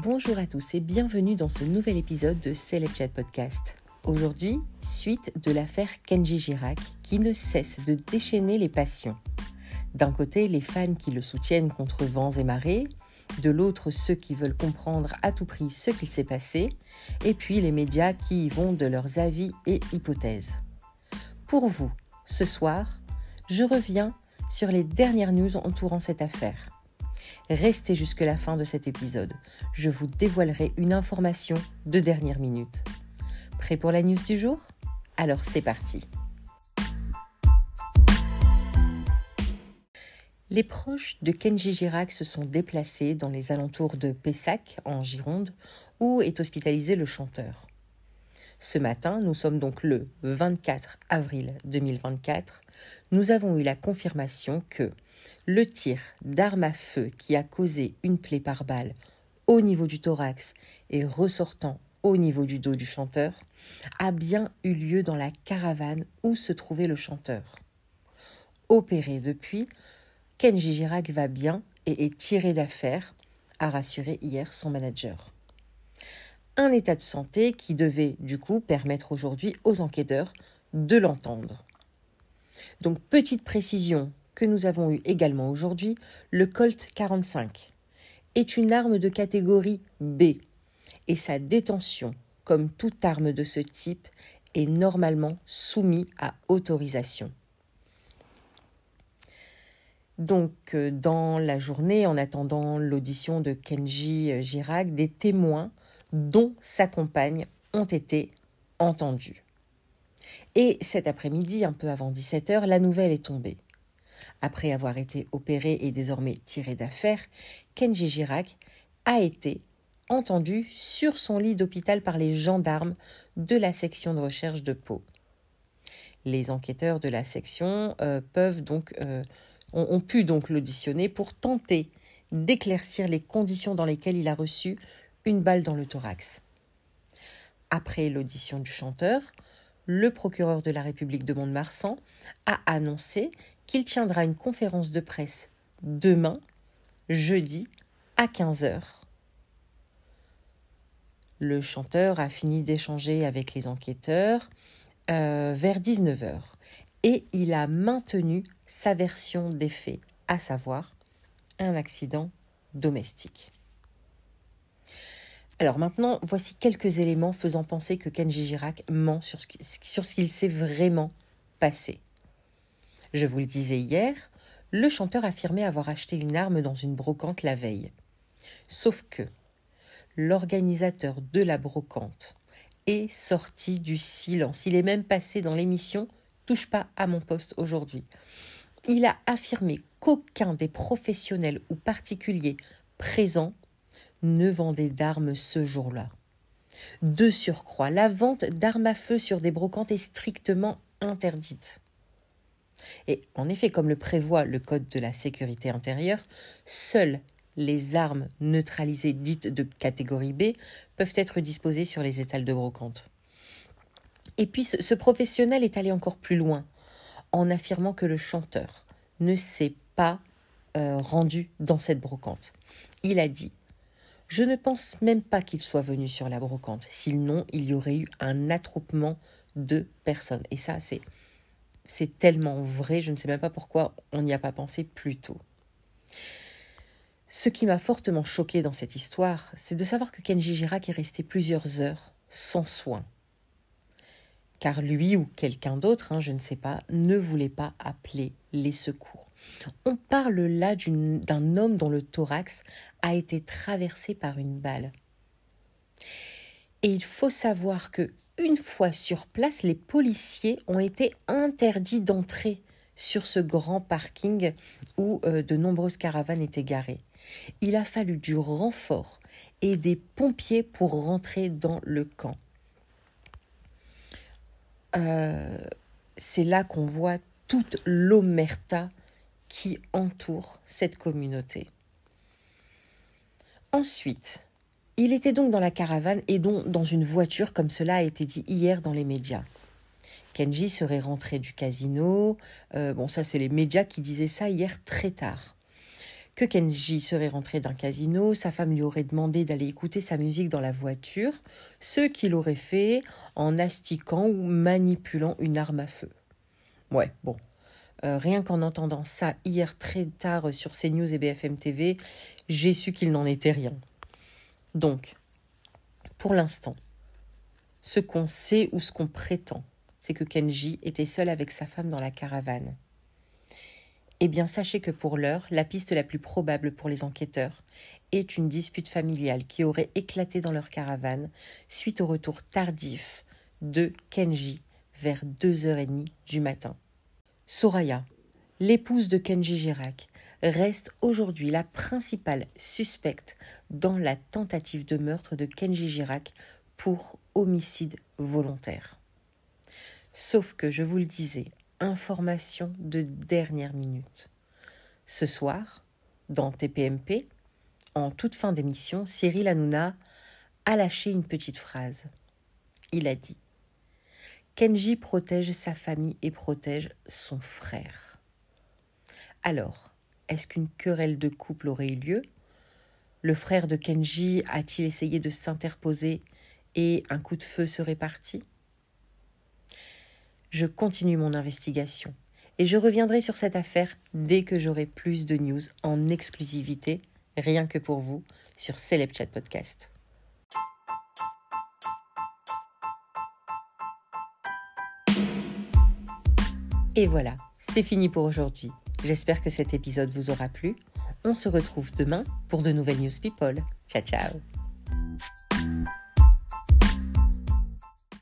Bonjour à tous et bienvenue dans ce nouvel épisode de Celeb Chat Podcast. Aujourd'hui, suite de l'affaire Kenji Girac qui ne cesse de déchaîner les passions. D'un côté, les fans qui le soutiennent contre vents et marées, de l'autre, ceux qui veulent comprendre à tout prix ce qu'il s'est passé, et puis les médias qui y vont de leurs avis et hypothèses. Pour vous, ce soir, je reviens sur les dernières news entourant cette affaire. Restez jusqu'à la fin de cet épisode. Je vous dévoilerai une information de dernière minute. Prêt pour la news du jour ? Alors c'est parti. Les proches de Kenji Girac se sont déplacés dans les alentours de Pessac, en Gironde, où est hospitalisé le chanteur. Ce matin, nous sommes donc le 24 avril 2024, nous avons eu la confirmation que le tir d'arme à feu qui a causé une plaie par balle au niveau du thorax et ressortant au niveau du dos du chanteur a bien eu lieu dans la caravane où se trouvait le chanteur. Opéré depuis, Kenji Girac va bien et est tiré d'affaire, a rassuré hier son manager. Un état de santé qui devait du coup permettre aujourd'hui aux enquêteurs de l'entendre. Donc petite précision que nous avons eue également aujourd'hui, le Colt 45 est une arme de catégorie B et sa détention, comme toute arme de ce type, est normalement soumise à autorisation. Donc, dans la journée, en attendant l'audition de Kenji Girac, des témoins, dont sa compagne, ont été entendus. Et cet après-midi, un peu avant 17h, la nouvelle est tombée. Après avoir été opéré et désormais tiré d'affaire, Kenji Girac a été entendu sur son lit d'hôpital par les gendarmes de la section de recherche de Pau. Les enquêteurs de la section ont pu donc l'auditionner pour tenter d'éclaircir les conditions dans lesquelles il a reçu une balle dans le thorax. Après l'audition du chanteur, le procureur de la République de Mont-de-Marsan a annoncé qu'il tiendra une conférence de presse demain, jeudi, à 15h. Le chanteur a fini d'échanger avec les enquêteurs vers 19h et il a maintenu sa version des faits, à savoir un accident domestique. Alors maintenant, voici quelques éléments faisant penser que Kenji Girac ment sur ce qu'il s'est vraiment passé. Je vous le disais hier, le chanteur affirmait avoir acheté une arme dans une brocante la veille. Sauf que l'organisateur de la brocante est sorti du silence. Il est même passé dans l'émission « Touche pas à mon poste aujourd'hui ». Il a affirmé qu'aucun des professionnels ou particuliers présents ne vendait d'armes ce jour-là. De surcroît, la vente d'armes à feu sur des brocantes est strictement interdite. Et en effet, comme le prévoit le Code de la sécurité intérieure, seules les armes neutralisées dites de catégorie B peuvent être disposées sur les étals de brocante. Et puis ce professionnel est allé encore plus loin en affirmant que le chanteur ne s'est pas rendu dans cette brocante. Il a dit « Je ne pense même pas qu'il soit venu sur la brocante, sinon il y aurait eu un attroupement de personnes. » Et ça, c'est tellement vrai, je ne sais même pas pourquoi on n'y a pas pensé plus tôt. Ce qui m'a fortement choquée dans cette histoire, c'est de savoir que Kenji Girac est resté plusieurs heures sans soins. Car lui ou quelqu'un d'autre, je ne sais pas, ne voulait pas appeler les secours. On parle là d'un homme dont le thorax a été traversé par une balle. Et il faut savoir que une fois sur place, les policiers ont été interdits d'entrer sur ce grand parking où de nombreuses caravanes étaient garées. Il a fallu du renfort et des pompiers pour rentrer dans le camp. C'est là qu'on voit toute l'omerta qui entoure cette communauté. Ensuite, il était donc dans la caravane et donc dans une voiture, comme cela a été dit hier dans les médias. Kenji serait rentré du casino. Ça, c'est les médias qui disaient ça hier très tard. que Kenji serait rentré d'un casino, sa femme lui aurait demandé d'aller écouter sa musique dans la voiture, ce qu'il aurait fait en astiquant ou manipulant une arme à feu. Ouais, bon. Rien qu'en entendant ça hier très tard sur CNews et BFM TV, j'ai su qu'il n'en était rien. Donc, pour l'instant, ce qu'on sait ou ce qu'on prétend, c'est que Kenji était seul avec sa femme dans la caravane. Eh bien, sachez que pour l'heure, la piste la plus probable pour les enquêteurs est une dispute familiale qui aurait éclaté dans leur caravane suite au retour tardif de Kenji vers 2h30 du matin. Soraya, l'épouse de Kenji Girac, reste aujourd'hui la principale suspecte dans la tentative de meurtre de Kenji Girac pour homicide volontaire. Sauf que, je vous le disais, information de dernière minute. Ce soir, dans TPMP, en toute fin d'émission, Cyril Hanouna a lâché une petite phrase. Il a dit « Kenji protège sa famille et protège son frère ». Alors, est-ce qu'une querelle de couple aurait eu lieu ? Le frère de Kenji a-t-il essayé de s'interposer et un coup de feu serait parti ? Je continue mon investigation et je reviendrai sur cette affaire dès que j'aurai plus de news en exclusivité, rien que pour vous, sur Celeb Chat Podcast. Et voilà, c'est fini pour aujourd'hui. J'espère que cet épisode vous aura plu. On se retrouve demain pour de nouvelles News People. Ciao, ciao.